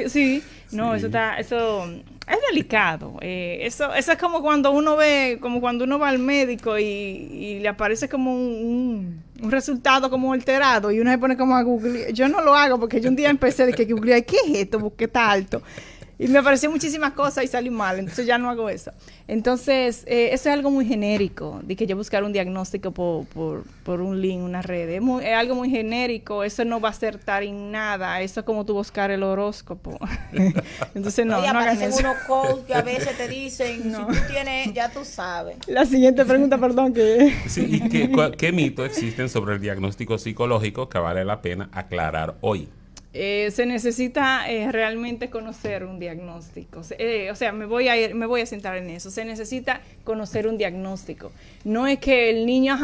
sí, no, eso es delicado. Eso es como cuando uno va al médico y le aparece como un resultado como alterado y uno se pone como a Google. Yo no lo hago porque yo un día empecé de que googlear, ¿qué es esto? ¿Por qué está alto? Y me aparecieron muchísimas cosas y salí mal, entonces ya no hago eso. Entonces, eso es algo muy genérico, de que yo buscar un diagnóstico por un link, una red. Es algo muy genérico, eso no va a acertar en nada, eso es como tú buscar el horóscopo. Entonces, no hagan eso. Unos codes que a veces te dicen, si tú tienes, ya tú sabes. La siguiente pregunta, perdón, que... Sí, ¿y qué mitos existen sobre el diagnóstico psicológico que vale la pena aclarar hoy? Se necesita realmente conocer un diagnóstico. O sea, me voy a centrar en eso. Se necesita conocer un diagnóstico. No es que el niño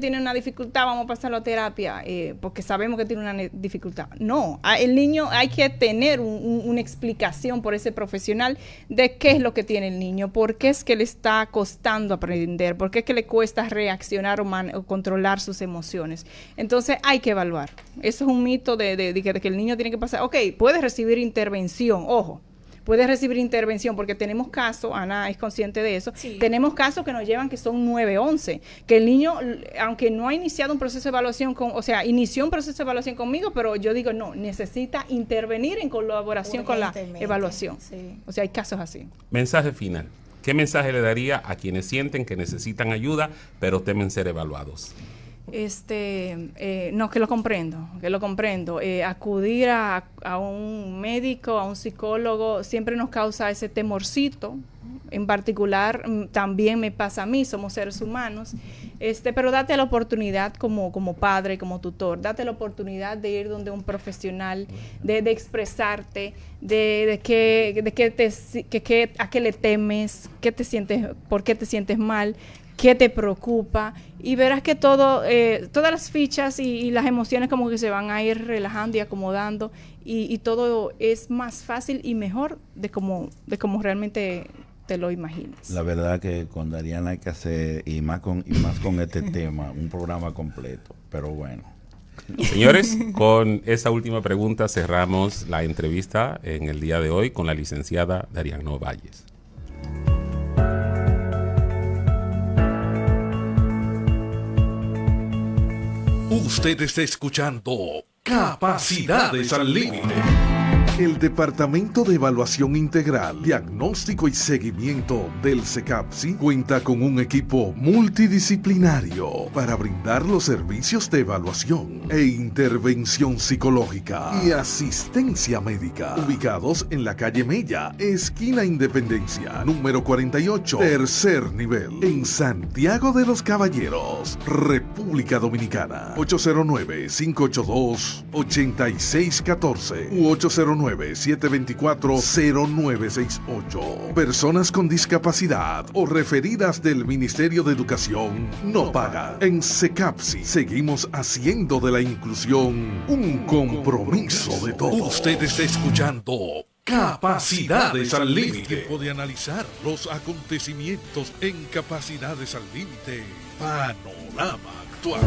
tiene una dificultad, vamos a pasarlo a terapia, porque sabemos que tiene una dificultad. No, el niño hay que tener una explicación por ese profesional de qué es lo que tiene el niño, por qué es que le está costando aprender, por qué es que le cuesta reaccionar o controlar sus emociones. Entonces hay que evaluar. Eso es un mito de que el niño tiene que pasar. Ok, puede recibir intervención, ojo, puede recibir intervención porque tenemos casos, Ana es consciente de eso, sí. Tenemos casos que nos llevan que son 9, 11, que el niño, aunque no ha iniciado un proceso de evaluación, inició un proceso de evaluación conmigo, pero yo digo, no, necesita intervenir en colaboración con la evaluación. Sí. O sea, hay casos así. Mensaje final. ¿Qué mensaje le daría a quienes sienten que necesitan ayuda, pero temen ser evaluados? No, que lo comprendo. Acudir a un médico, a un psicólogo, siempre nos causa ese temorcito, En particular, también me pasa a mí, somos seres humanos, pero date la oportunidad como padre, como tutor, date la oportunidad de ir donde un profesional, de expresarte, a qué le temes, qué te sientes, por qué te sientes mal, qué te preocupa, y verás que todas las fichas y las emociones como que se van a ir relajando y acomodando, y todo es más fácil y mejor de como realmente te lo imaginas. La verdad que con Dariana hay que hacer, y más con este tema, un programa completo, pero bueno. Señores, con esa última pregunta cerramos la entrevista en el día de hoy con la licenciada Dariana Valles. Usted está escuchando Capacidades al Límite. El Departamento de Evaluación Integral, Diagnóstico y Seguimiento del CECAPSI cuenta con un equipo multidisciplinario para brindar los servicios de evaluación e intervención psicológica y asistencia médica, ubicados en la calle Mella, esquina Independencia, número 48, tercer nivel, en Santiago de los Caballeros, República Dominicana. 809-582-8614 u 809-724-0968. Personas con discapacidad o referidas del Ministerio de Educación no pagan. En CECAPSI seguimos haciendo de la inclusión un compromiso de todos. Usted está escuchando Capacidades al Límite. Tiempo de analizar los acontecimientos en Capacidades al Límite. Panorama actual.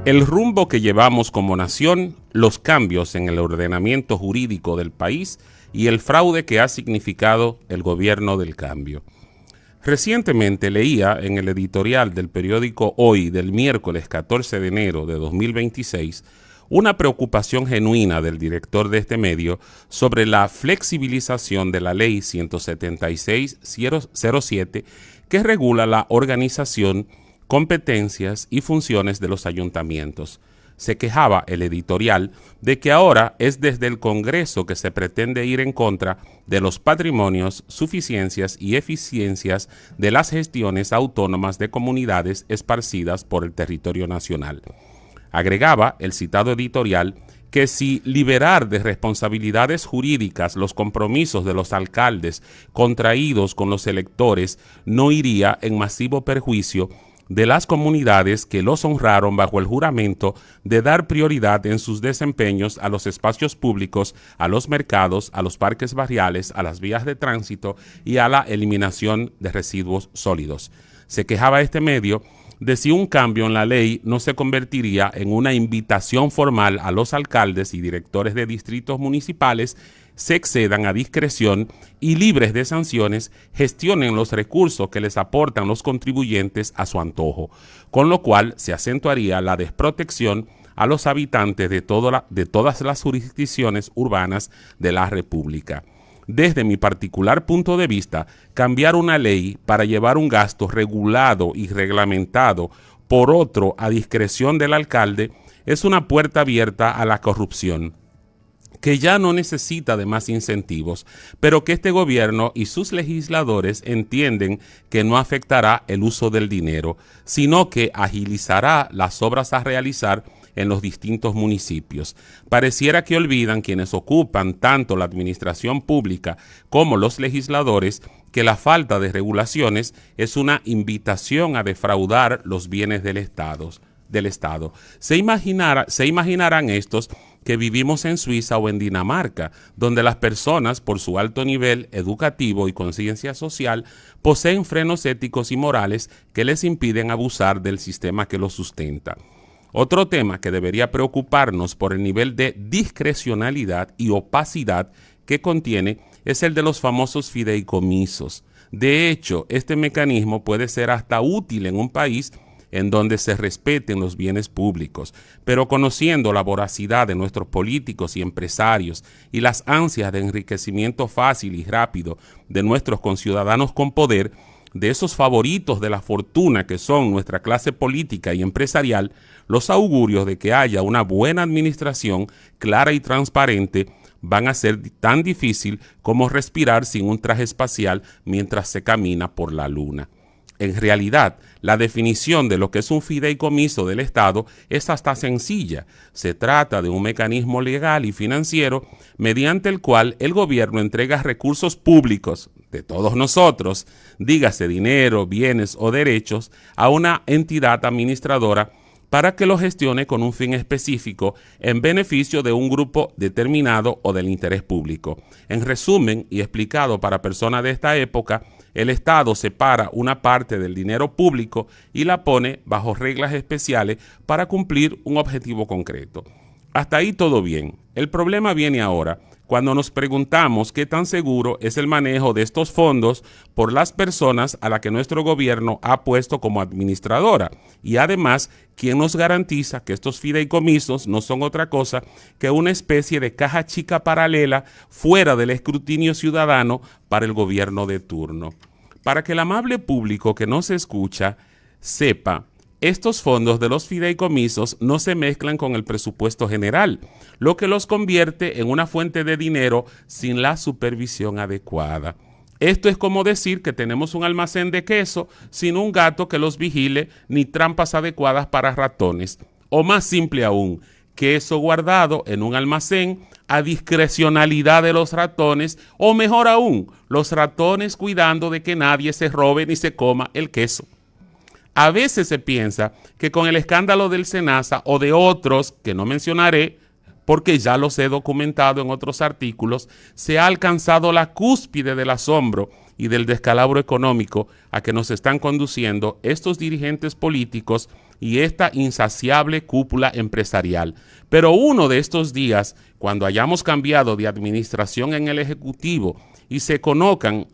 El rumbo que llevamos como nación, los cambios en el ordenamiento jurídico del país y el fraude que ha significado el gobierno del cambio. Recientemente leía en el editorial del periódico Hoy del miércoles 14 de enero de 2026 una preocupación genuina del director de este medio sobre la flexibilización de la Ley 176-07 que regula la organización, competencias y funciones de los ayuntamientos. Se quejaba el editorial de que ahora es desde el Congreso que se pretende ir en contra de los patrimonios, suficiencias y eficiencias de las gestiones autónomas de comunidades esparcidas por el territorio nacional. Agregaba el citado editorial que si liberar de responsabilidades jurídicas los compromisos de los alcaldes contraídos con los electores no iría en masivo perjuicio de las comunidades que los honraron bajo el juramento de dar prioridad en sus desempeños a los espacios públicos, a los mercados, a los parques barriales, a las vías de tránsito y a la eliminación de residuos sólidos. Se quejaba este medio de si un cambio en la ley no se convertiría en una invitación formal a los alcaldes y directores de distritos municipales se excedan a discreción y libres de sanciones gestionen los recursos que les aportan los contribuyentes a su antojo, con lo cual se acentuaría la desprotección a los habitantes de todas las jurisdicciones urbanas de la República. Desde mi particular punto de vista, cambiar una ley para llevar un gasto regulado y reglamentado por otro a discreción del alcalde es una puerta abierta a la corrupción, que ya no necesita de más incentivos, pero que este gobierno y sus legisladores entienden que no afectará el uso del dinero, sino que agilizará las obras a realizar en los distintos municipios. Pareciera que olvidan quienes ocupan tanto la administración pública como los legisladores que la falta de regulaciones es una invitación a defraudar los bienes del Estado. Se imaginarán estos que vivimos en Suiza o en Dinamarca, donde las personas, por su alto nivel educativo y conciencia social, poseen frenos éticos y morales que les impiden abusar del sistema que los sustenta. Otro tema que debería preocuparnos por el nivel de discrecionalidad y opacidad que contiene es el de los famosos fideicomisos. De hecho, este mecanismo puede ser hasta útil en un país en donde se respeten los bienes públicos, pero conociendo la voracidad de nuestros políticos y empresarios y las ansias de enriquecimiento fácil y rápido de nuestros conciudadanos con poder, de esos favoritos de la fortuna que son nuestra clase política y empresarial, los augurios de que haya una buena administración clara y transparente van a ser tan difícil como respirar sin un traje espacial mientras se camina por la luna. En realidad, la definición de lo que es un fideicomiso del Estado es hasta sencilla. Se trata de un mecanismo legal y financiero mediante el cual el gobierno entrega recursos públicos de todos nosotros, dígase dinero, bienes o derechos, a una entidad administradora para que lo gestione con un fin específico en beneficio de un grupo determinado o del interés público. En resumen y explicado para personas de esta época, el Estado separa una parte del dinero público y la pone bajo reglas especiales para cumplir un objetivo concreto. Hasta ahí todo bien. El problema viene ahora cuando nos preguntamos qué tan seguro es el manejo de estos fondos por las personas a las que nuestro gobierno ha puesto como administradora. Y además, ¿quién nos garantiza que estos fideicomisos no son otra cosa que una especie de caja chica paralela fuera del escrutinio ciudadano para el gobierno de turno? Para que el amable público que nos escucha sepa, estos fondos de los fideicomisos no se mezclan con el presupuesto general, lo que los convierte en una fuente de dinero sin la supervisión adecuada. Esto es como decir que tenemos un almacén de queso sin un gato que los vigile ni trampas adecuadas para ratones. O más simple aún, queso guardado en un almacén a discrecionalidad de los ratones, o mejor aún, los ratones cuidando de que nadie se robe ni se coma el queso. A veces se piensa que con el escándalo del SENASA o de otros que no mencionaré, porque ya los he documentado en otros artículos, se ha alcanzado la cúspide del asombro y del descalabro económico a que nos están conduciendo estos dirigentes políticos y esta insaciable cúpula empresarial. Pero uno de estos días, cuando hayamos cambiado de administración en el Ejecutivo y se conozcan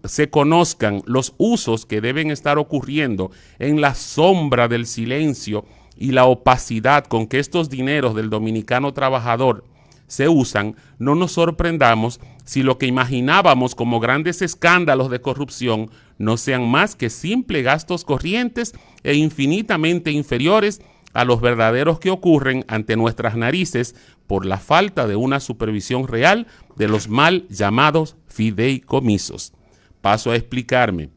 los usos que deben estar ocurriendo en la sombra del silencio y la opacidad con que estos dineros del dominicano trabajador se usan, no nos sorprendamos si lo que imaginábamos como grandes escándalos de corrupción no sean más que simples gastos corrientes e infinitamente inferiores a los verdaderos que ocurren ante nuestras narices por la falta de una supervisión real de los mal llamados fideicomisos. Paso a explicarme.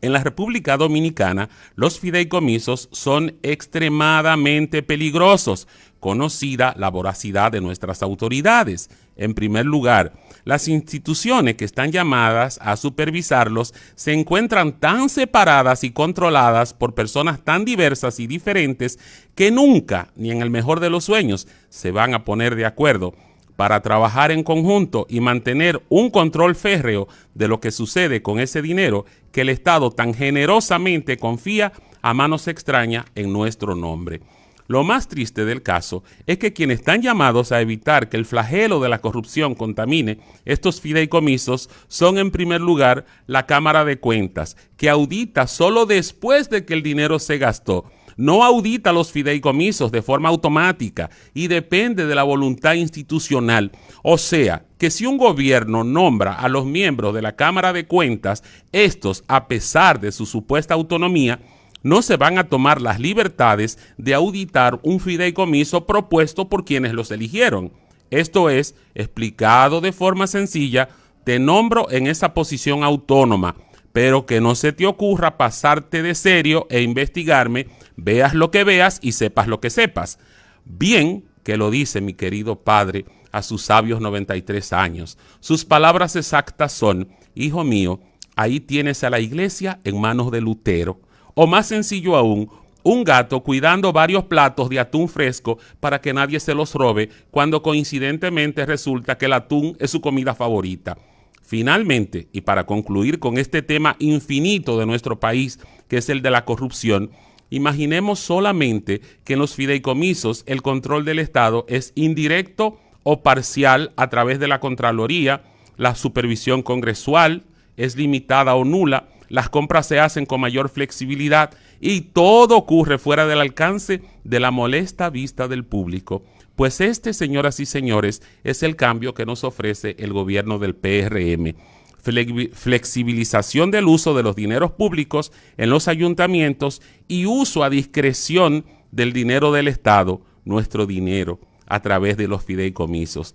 En la República Dominicana, los fideicomisos son extremadamente peligrosos, conocida la voracidad de nuestras autoridades. En primer lugar, las instituciones que están llamadas a supervisarlos se encuentran tan separadas y controladas por personas tan diversas y diferentes que nunca, ni en el mejor de los sueños, se van a poner de acuerdo para trabajar en conjunto y mantener un control férreo de lo que sucede con ese dinero que el Estado tan generosamente confía a manos extrañas en nuestro nombre. Lo más triste del caso es que quienes están llamados a evitar que el flagelo de la corrupción contamine estos fideicomisos son en primer lugar la Cámara de Cuentas, que audita solo después de que el dinero se gastó. No audita los fideicomisos de forma automática y depende de la voluntad institucional. O sea, que si un gobierno nombra a los miembros de la Cámara de Cuentas, estos, a pesar de su supuesta autonomía, no se van a tomar las libertades de auditar un fideicomiso propuesto por quienes los eligieron. Esto es, explicado de forma sencilla, te nombro en esa posición autónoma, pero que no se te ocurra pasarte de serio e investigarme, veas lo que veas y sepas lo que sepas. Bien que lo dice mi querido padre a sus sabios 93 años. Sus palabras exactas son: hijo mío, ahí tienes a la iglesia en manos de Lutero. O más sencillo aún, un gato cuidando varios platos de atún fresco para que nadie se los robe cuando coincidentemente resulta que el atún es su comida favorita. Finalmente, y para concluir con este tema infinito de nuestro país, que es el de la corrupción, imaginemos solamente que en los fideicomisos el control del Estado es indirecto o parcial a través de la Contraloría, la supervisión congresual es limitada o nula, las compras se hacen con mayor flexibilidad y todo ocurre fuera del alcance de la molesta vista del público. Pues este, señoras y señores, es el cambio que nos ofrece el gobierno del PRM. Flexibilización del uso de los dineros públicos en los ayuntamientos y uso a discreción del dinero del Estado, nuestro dinero, a través de los fideicomisos.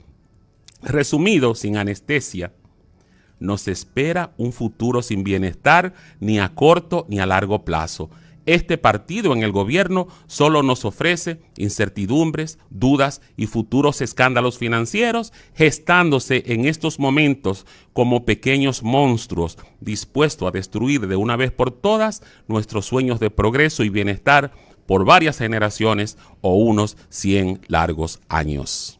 Resumido, sin anestesia, nos espera un futuro sin bienestar ni a corto ni a largo plazo. Este partido en el gobierno solo nos ofrece incertidumbres, dudas y futuros escándalos financieros, gestándose en estos momentos como pequeños monstruos dispuestos a destruir de una vez por todas nuestros sueños de progreso y bienestar por varias generaciones o unos 100 largos años.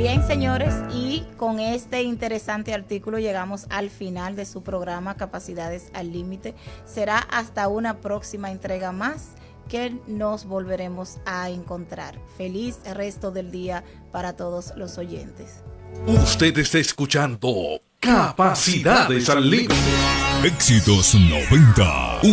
Bien, señores, y con este interesante artículo llegamos al final de su programa Capacidades al Límite. Será hasta una próxima entrega más que nos volveremos a encontrar. Feliz resto del día para todos los oyentes. Usted está escuchando Capacidades al Límite. Éxitos 90,